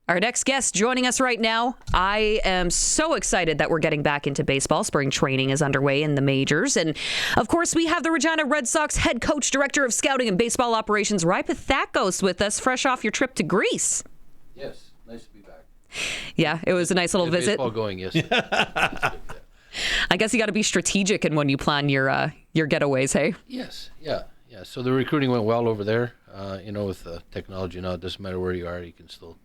Our next guest joining us right now. I am so excited that we're getting back into baseball. Spring training is underway in the majors. And, of course, we have the Regina Red Sox head coach, director of scouting and baseball operations, Rye Pothakos, with us, fresh off your trip to Greece. Yes, nice to be back. Yeah, it was a nice little visit. Baseball going, yes. I guess you got to be strategic in when you plan your getaways, hey? Yes, yeah. So the recruiting went well over there. With technology now, it doesn't matter where you are, you can still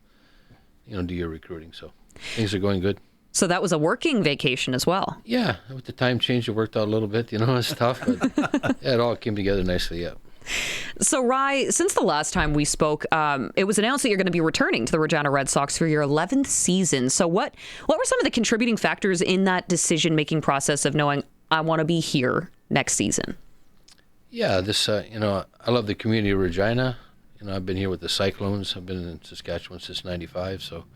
do your recruiting. So things are going good. So that was a working vacation as well. Yeah, with the time change, it worked out a little bit. It's tough, but yeah, it all came together nicely. Yeah. So, Rye, since the last time we spoke, it was announced that you're going to be returning to the Regina Red Sox for your 11th season. So what were some of the contributing factors in that decision-making process of knowing I want to be here next season? Yeah, I love the community of Regina. I've been here with the Cyclones. I've been in Saskatchewan since '95, so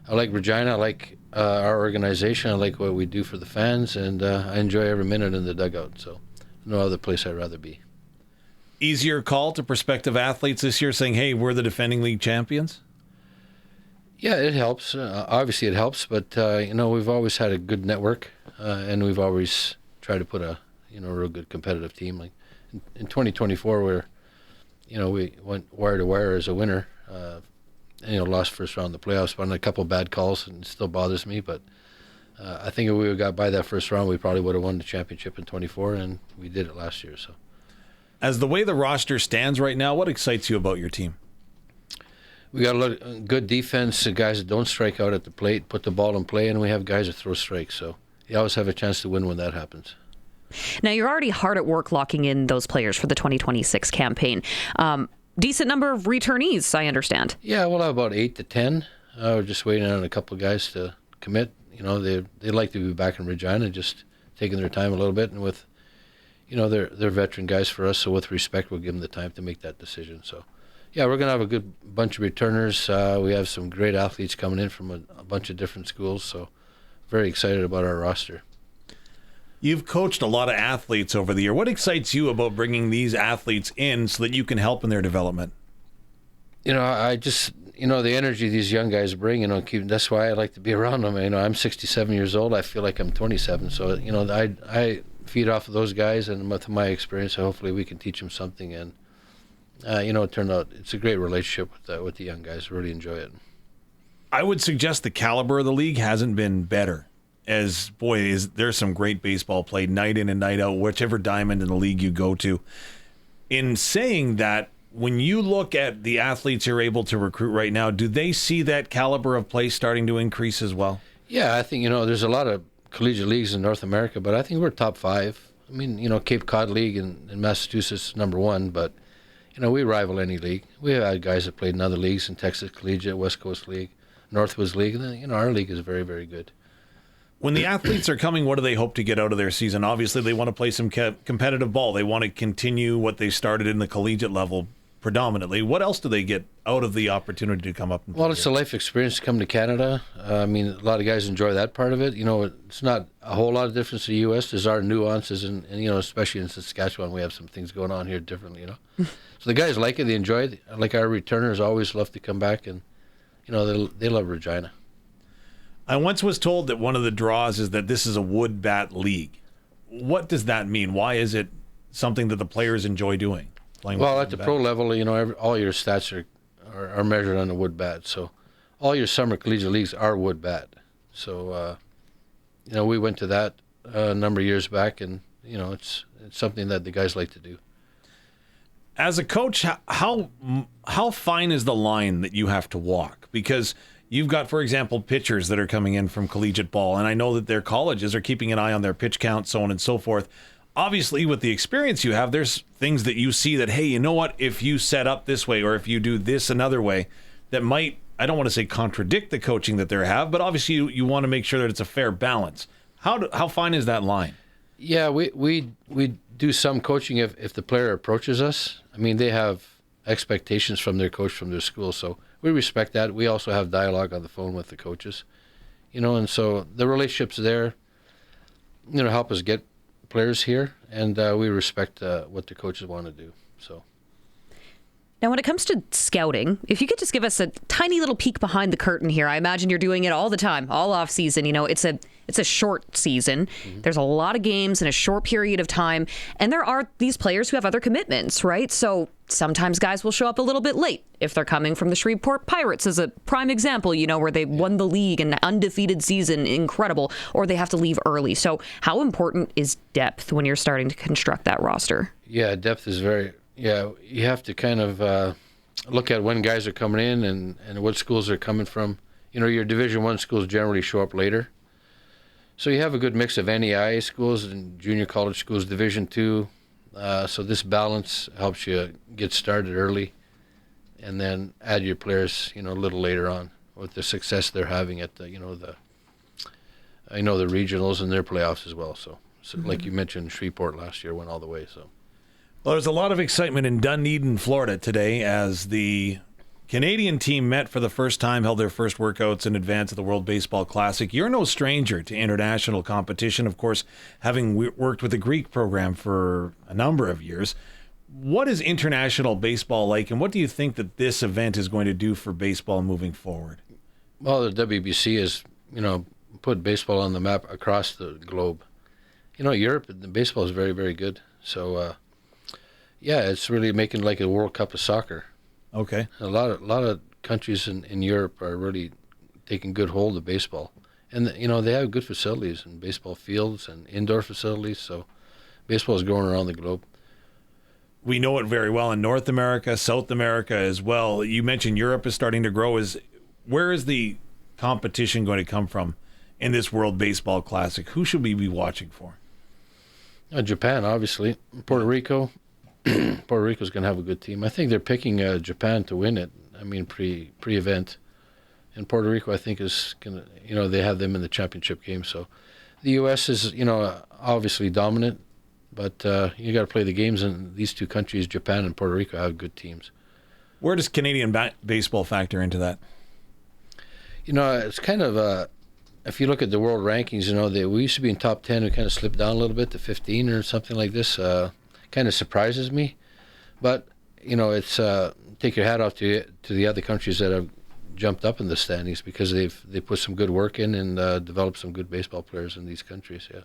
I like Regina. I like our organization. I like what we do for the fans, and I enjoy every minute in the dugout. So no other place I'd rather be. Easier call to prospective athletes this year saying, hey, we're the defending league champions? Yeah, it helps. Obviously it helps, but we've always had a good network, and we've always tried to put a real good competitive team. Like in 2024, we went wire to wire as a winner. Lost first round of the playoffs, but on a couple of bad calls, and it still bothers me. But I think if we would got by that first round, we probably would have won the championship in 24, and we did it last year. So, as the way the roster stands right now, what excites you about your team? We got a lot of good defense, guys that don't strike out at the plate, put the ball in play, and we have guys that throw strikes. So you always have a chance to win when that happens. Now, you're already hard at work locking in those players for the 2026 campaign. Decent number of returnees, I understand. Yeah, we'll have about 8 to 10. We're just waiting on a couple of guys to commit. They like to be back in Regina, just taking their time a little bit. And with, they're veteran guys for us, so with respect, we'll give them the time to make that decision. So, yeah, we're going to have a good bunch of returners. We have some great athletes coming in from a bunch of different schools, so very excited about our roster. You've coached a lot of athletes over the year. What excites you about bringing these athletes in so that you can help in their development? I just, the energy these young guys bring, that's why I like to be around them. I'm 67 years old. I feel like I'm 27. So, I feed off of those guys, and with my experience, hopefully we can teach them something. And, it turned out it's a great relationship with the young guys. Really enjoy it. I would suggest the caliber of the league hasn't been better. There's some great baseball played night in and night out, whichever diamond in the league you go to. In saying that, when you look at the athletes you're able to recruit right now, do they see that caliber of play starting to increase as well? Yeah, I think, there's a lot of collegiate leagues in North America, but I think we're top 5. I mean, Cape Cod League in Massachusetts, number 1, but, we rival any league. We have had guys that played in other leagues, in Texas Collegiate, West Coast League, Northwoods League, and then, our league is very, very good. When the athletes are coming, what do they hope to get out of their season? Obviously, they want to play some competitive ball. They want to continue what they started in the collegiate level predominantly. What else do they get out of the opportunity to come up and play? Well, it's a life experience to come to Canada. A lot of guys enjoy that part of it. It's not a whole lot of difference to the U.S. There's our nuances, and especially in Saskatchewan, we have some things going on here differently, So the guys like it. They enjoy it. Like our returners always love to come back, and, they love Regina. I once was told that one of the draws is that this is a wood bat league. What does that mean? Why is it something that the players enjoy doing? Well, at the pro level, all your stats are measured on a wood bat. So all your summer collegiate leagues are wood bat. So, we went to that a number of years back, and, it's something that the guys like to do. As a coach, how fine is the line that you have to walk? Because you've got, for example, pitchers that are coming in from collegiate ball, and I know that their colleges are keeping an eye on their pitch count, so on and so forth. Obviously, with the experience you have, there's things that you see that, hey, you know what, if you set up this way or if you do this another way, that might, I don't want to say contradict the coaching that they have, but obviously you want to make sure that it's a fair balance. How fine is that line? Yeah, we do some coaching if the player approaches us. They have expectations from their coach, from their school, so we respect that. We also have dialogue on the phone with the coaches, and so the relationships there, help us get players here, and we respect what the coaches want to do. So, Now, when it comes to scouting, if you could just give us a tiny little peek behind the curtain here, I imagine you're doing it all the time, all off season. You know, it's a short season. Mm-hmm. There's a lot of games in a short period of time. And there are these players who have other commitments, right? So sometimes guys will show up a little bit late if they're coming from the Shreveport Pirates as a prime example, you know, where they won the league, an undefeated season, incredible, or they have to leave early. So how important is depth when you're starting to construct that roster? Yeah, depth is you have to kind of look at when guys are coming in and what schools they're coming from. You know, your Division I schools generally show up later. So you have a good mix of NEI schools and junior college schools, Division II. So this balance helps you get started early and then add your players, you know, a little later on with the success they're having at the regionals and their playoffs as well. So like you mentioned, Shreveport last year went all the way, so. Well, there's a lot of excitement in Dunedin, Florida today as the Canadian team met for the first time, held their first workouts in advance of the World Baseball Classic. You're no stranger to international competition, of course, having worked with the Greek program for a number of years. What is international baseball like, and what do you think that this event is going to do for baseball moving forward? Well, the WBC has, you know, put baseball on the map across the globe. You know, Europe, the baseball is very, very good. So, yeah, it's really making like a World Cup of soccer. Okay. A lot of countries in Europe are really taking good hold of baseball. And, you know, they have good facilities and baseball fields and indoor facilities. So baseball is growing around the globe. We know it very well in North America, South America as well. You mentioned Europe is starting to grow. Where is the competition going to come from in this World Baseball Classic? Who should we be watching for? Japan, obviously. Puerto Rico. Puerto Rico's going to have a good team. I think they're picking Japan to win it. I mean, pre-event. And Puerto Rico, I think, is going to, you know, they have them in the championship game. So the U.S. is, you know, obviously dominant, but you got to play the games. And these two countries, Japan and Puerto Rico, have good teams. Where does Canadian baseball factor into that? You know, it's kind of, if you look at the world rankings, you know, we used to be in top 10. We kind of slipped down a little bit to 15 or something like this. Kind of surprises me, but you know, it's take your hat off to the other countries that have jumped up in the standings because they put some good work in and developed some good baseball players in these countries. Yeah,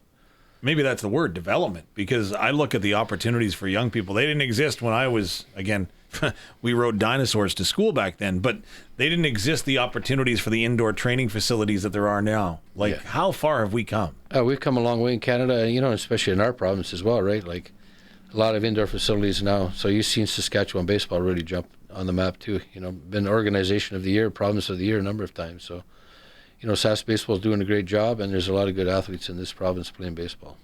maybe that's the word, development, because I look at the opportunities for young people. They didn't exist when I was, again, we rode dinosaurs to school back then, but they didn't exist, the opportunities for the indoor training facilities that there are now. Like, how far have we come? We've come a long way in Canada, you know, especially in our province as well, right? Like, a lot of indoor facilities now. So you've seen Saskatchewan baseball really jump on the map too. You know, been organization of the year, province of the year a number of times. So, you know, Sask baseball is doing a great job, and there's a lot of good athletes in this province playing baseball.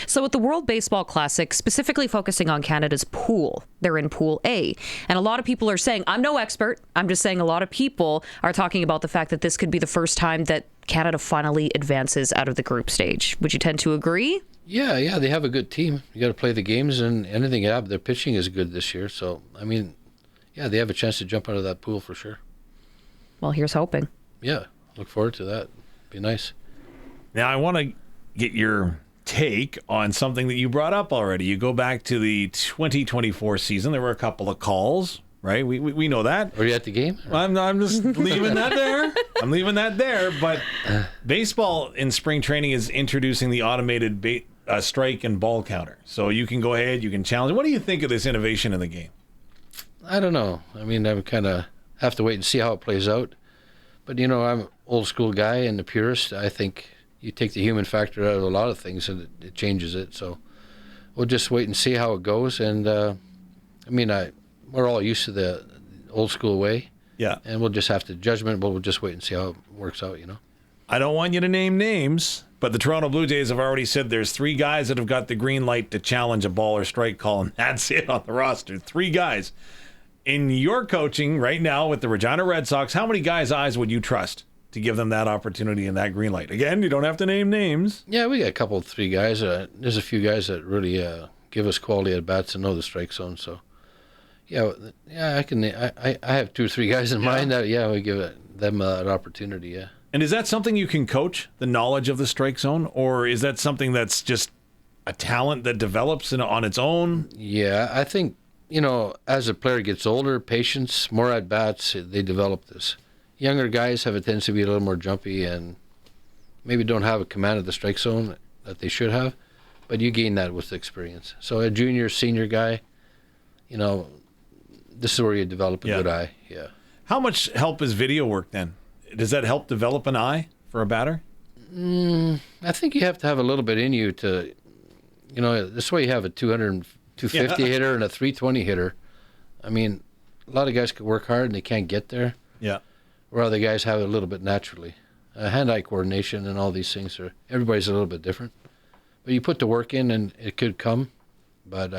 So with the World Baseball Classic, specifically focusing on Canada's pool, they're in Pool A. And a lot of people are saying, I'm no expert, I'm just saying a lot of people are talking about the fact that this could be the first time that Canada finally advances out of the group stage. Would you tend to agree? Yeah, they have a good team. You got to play the games and anything. Yeah, their pitching is good this year. So, I mean, yeah, they have a chance to jump out of that pool for sure. Well, here's hoping. Yeah, look forward to that. Be nice. Now, I want to get your take on something that you brought up already. You go back to the 2024 season. There were a couple of calls, right? We know that. Were you at the game? I'm just leaving that there. I'm leaving that there. But baseball in spring training is introducing the automated strike and ball counter. So you can go ahead, you can challenge. What do you think of this innovation in the game? I don't know. I mean, I kind of have to wait and see how it plays out. But, you know, I'm an old school guy and a purist. I think you take the human factor out of a lot of things and it changes it. So we'll just wait and see how it goes. And, I mean, we're all used to the old school way. Yeah. And we'll just have to judgment, but we'll just wait and see how it works out, you know. I don't want you to name names, but the Toronto Blue Jays have already said there's 3 guys that have got the green light to challenge a ball or strike call, and that's it on the roster. 3 guys. In your coaching right now with the Regina Red Sox, how many guys' eyes would you trust to give them that opportunity and that green light? Again, you don't have to name names. Yeah, we got a couple, 3 guys. There's a few guys that really give us quality at bats and know the strike zone. So, yeah, I can. I have 2 or 3 guys in mind that we give them an opportunity. Yeah. And is that something you can coach, the knowledge of the strike zone, or is that something that's just a talent that develops on its own? Yeah, I think as a player gets older, patience, more at bats, they develop this. Younger guys have a tendency to be a little more jumpy and maybe don't have a command of the strike zone that they should have, but you gain that with experience. So a junior, senior guy, this is where you develop a good eye. Yeah. How much help is video work then? Does that help develop an eye for a batter? I think you have to have a little bit in you to, this way you have a 250 hitter and a 320 hitter. I mean, a lot of guys could work hard and they can't get there. Yeah. Where other guys have it a little bit naturally. Hand-eye coordination and all these things everybody's a little bit different. But you put the work in and it could come. But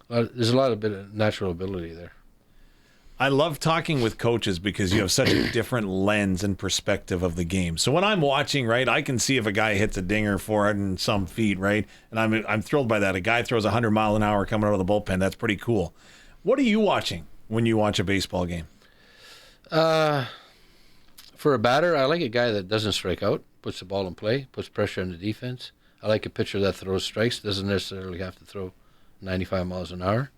there's a lot of bit of natural ability there. I love talking with coaches because you have such a different lens and perspective of the game. So when I'm watching, right, I can see if a guy hits a dinger 400 and some feet, right? And I'm thrilled by that. A guy throws 100 mile an hour coming out of the bullpen. That's pretty cool. What are you watching when you watch a baseball game? For a batter, I like a guy that doesn't strike out, puts the ball in play, puts pressure on the defense. I like a pitcher that throws strikes, doesn't necessarily have to throw 95 miles an hour.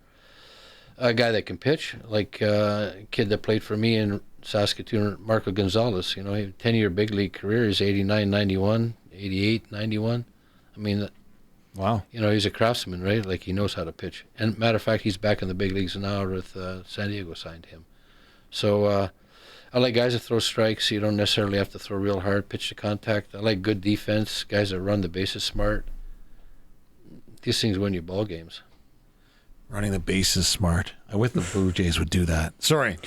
A guy that can pitch, like a kid that played for me in Saskatoon, Marco Gonzalez. He had a 10-year big league career. He's 89, 91, 88, 91. I mean, wow. He's a craftsman, right? Like, he knows how to pitch. And matter of fact, he's back in the big leagues now with San Diego signed him. So I like guys that throw strikes. You don't necessarily have to throw real hard, pitch to contact. I like good defense, guys that run the bases smart. These things win you ball games. Running the bases smart. I wish the Blue Jays would do that. Sorry.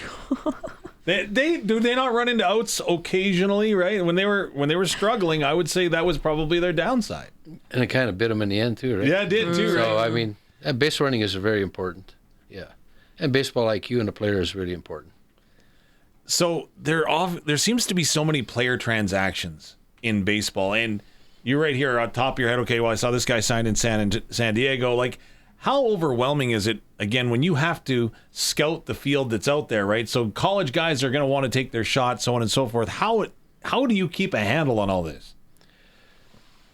They not run into outs occasionally, right? When they were struggling, I would say that was probably their downside. And it kind of bit them in the end too, right? Yeah, it did too, right? So I mean, base running is very important. Yeah, and baseball IQ in a player is really important. So there seems to be so many player transactions in baseball, and you're right here on top of your head. Okay, well, I saw this guy signed in San Diego. Like, how overwhelming is it, again, when you have to scout the field that's out there, right? So college guys are going to want to take their shot, so on and so forth. How do you keep a handle on all this?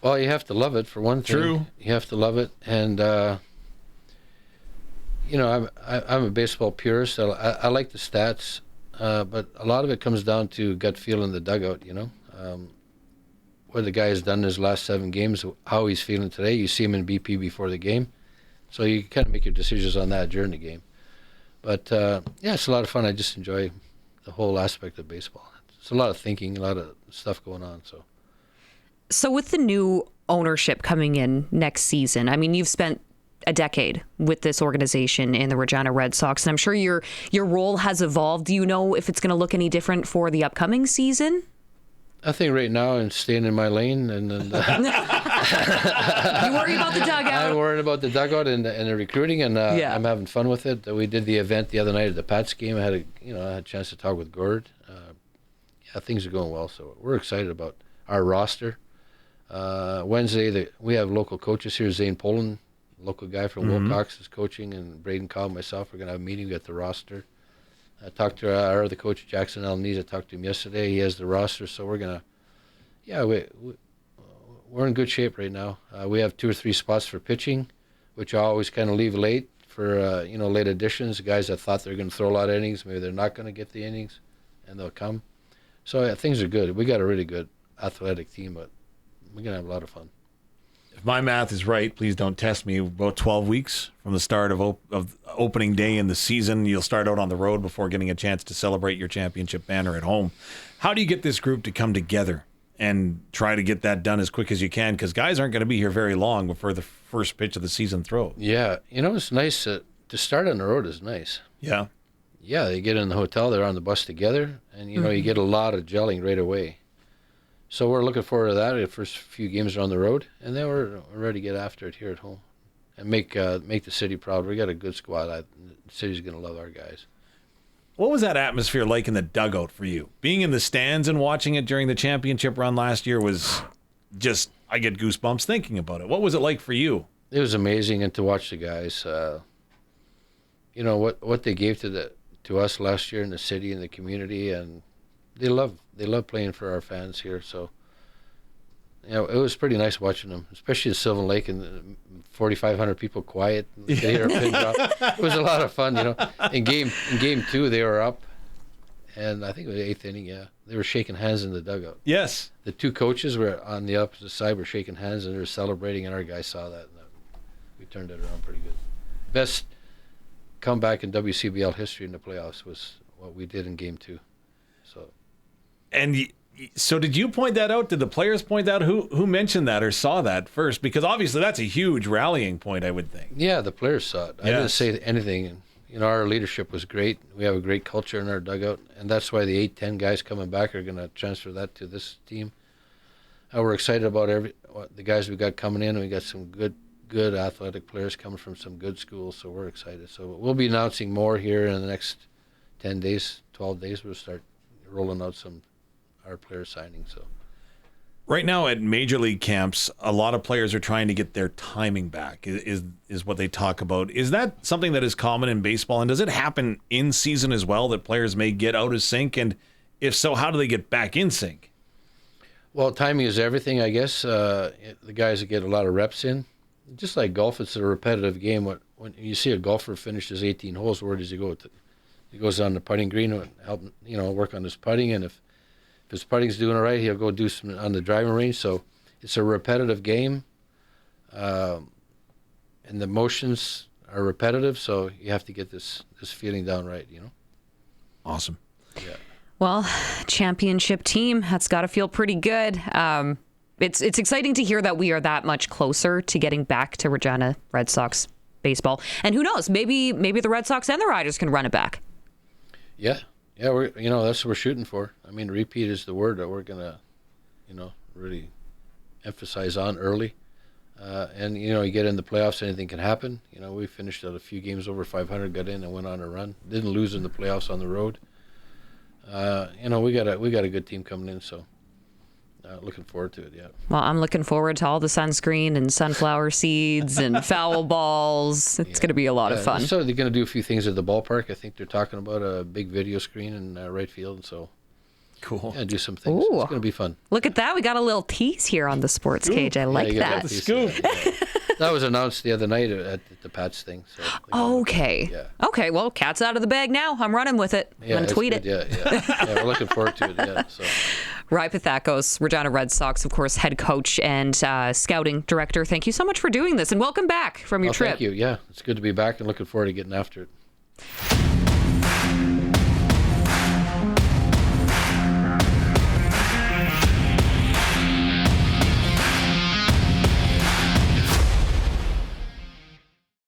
Well, you have to love it, for one thing. True. You have to love it. And, I'm a baseball purist. I like the stats, but a lot of it comes down to gut feel in the dugout, what the guy has done in his last 7 games, how he's feeling today. You see him in BP before the game. So you kind of make your decisions on that during the game. But, it's a lot of fun. I just enjoy the whole aspect of baseball. It's a lot of thinking, a lot of stuff going on. So with the new ownership coming in next season, I mean, you've spent a decade with this organization in the Regina Red Sox, and I'm sure your role has evolved. Do you know if it's going to look any different for the upcoming season? I think right now I'm staying in my lane, and you worry about the dugout. I'm worrying about the dugout and the recruiting, and I'm having fun with it. We did the event the other night at the Pats game. I had a chance to talk with Gord. Things are going well, so we're excited about our roster. Wednesday, we have local coaches here. Zane Poland, local guy from Wilcox, is coaching, and Braden Cobb and myself are going to have a meeting with the roster. I talked to our other coach, Jackson Alaniz. I talked to him yesterday. He has the roster, so we're going to, we're in good shape right now. We have 2 or 3 spots for pitching, which I always kind of leave late for, late additions, guys that thought they were going to throw a lot of innings. Maybe they're not going to get the innings, and they'll come. So things are good. We got a really good athletic team, but we're going to have a lot of fun. If my math is right, please don't test me. About 12 weeks from the start of opening day in the season, you'll start out on the road before getting a chance to celebrate your championship banner at home. How do you get this group to come together and try to get that done as quick as you can? Because guys aren't going to be here very long before the first pitch of the season throws. Yeah, it's nice to start on the road is nice. Yeah. Yeah, they get in the hotel, they're on the bus together, and, you get a lot of gelling right away. So we're looking forward to that. The first few games are on the road, and then we're ready to get after it here at home and make the city proud. We got a good squad. The city's going to love our guys. What was that atmosphere like in the dugout for you? Being in the stands and watching it during the championship run last year was just, I get goosebumps thinking about it. What was it like for you? It was amazing, and to watch the guys, what they gave to us last year in the city and the community, and they love playing for our fans here. So it was pretty nice watching them, especially at Sylvan Lake and 4,500 people quiet. You could hear a pin drop. It was a lot of fun, In game 2, they were up, and I think it was the 8th inning. Yeah, they were shaking hands in the dugout. Yes. The two coaches were on the opposite side, were shaking hands, and they were celebrating, and our guys saw that, and we turned it around pretty good. Best comeback in WCBL history in the playoffs was what we did in game 2. So. And so did you point that out? Did the players point out? Who mentioned that or saw that first? Because obviously that's a huge rallying point, I would think. Yeah, the players saw it. I didn't say anything. Our leadership was great. We have a great culture in our dugout, and that's why the 8-10 guys coming back are going to transfer that to this team. We're excited about the guys we got coming in, and we got some good athletic players coming from some good schools, so we're excited. So we'll be announcing more here in the next 10 days, 12 days. We'll start rolling out our player signing. So right now at major league camps, a lot of players are trying to get their timing back, is what they talk about. Is that something that is common in baseball, and does it happen in season as well, that players may get out of sync? And if so, how do they get back in sync? Well, timing is everything, I guess. The guys that get a lot of reps in, just like golf, it's a repetitive game. When you see a golfer finish his 18 holes, where does he go? He goes on the putting green and help, work on his putting, and if his putting's doing all right, he'll go do some on the driving range. So it's a repetitive game, and the motions are repetitive. So you have to get this feeling down right. Awesome. Yeah. Well, championship team, that's got to feel pretty good. It's exciting to hear that we are that much closer to getting back to Regina Red Sox baseball. And who knows, maybe the Red Sox and the Riders can run it back. Yeah. Yeah, that's what we're shooting for. I mean, repeat is the word that we're gonna, really emphasize on early. And you get in the playoffs, anything can happen. We finished out a few games over 500, got in and went on a run. Didn't lose in the playoffs on the road. We got a good team coming in, so looking forward to it. Yeah. Well, I'm looking forward to all the sunscreen and sunflower seeds and foul balls. It's going to be a lot of fun. So they're going to do a few things at the ballpark. I think they're talking about a big video screen in right field, and so cool. Yeah, do some things. Ooh. It's going to be fun. Look at that. We got a little tease here on the Sports Cage. I like that. The scoop. That was announced the other night at the Pats thing. So Okay. Yeah. Okay. Well, cat's out of the bag now. I'm running with it. I'm going to tweet it. Yeah, we're looking forward to it. Yeah. So. Rye Pothakos, Regina Red Sox, of course, head coach and scouting director. Thank you so much for doing this, and welcome back from your trip. Thank you. Yeah, it's good to be back and looking forward to getting after it.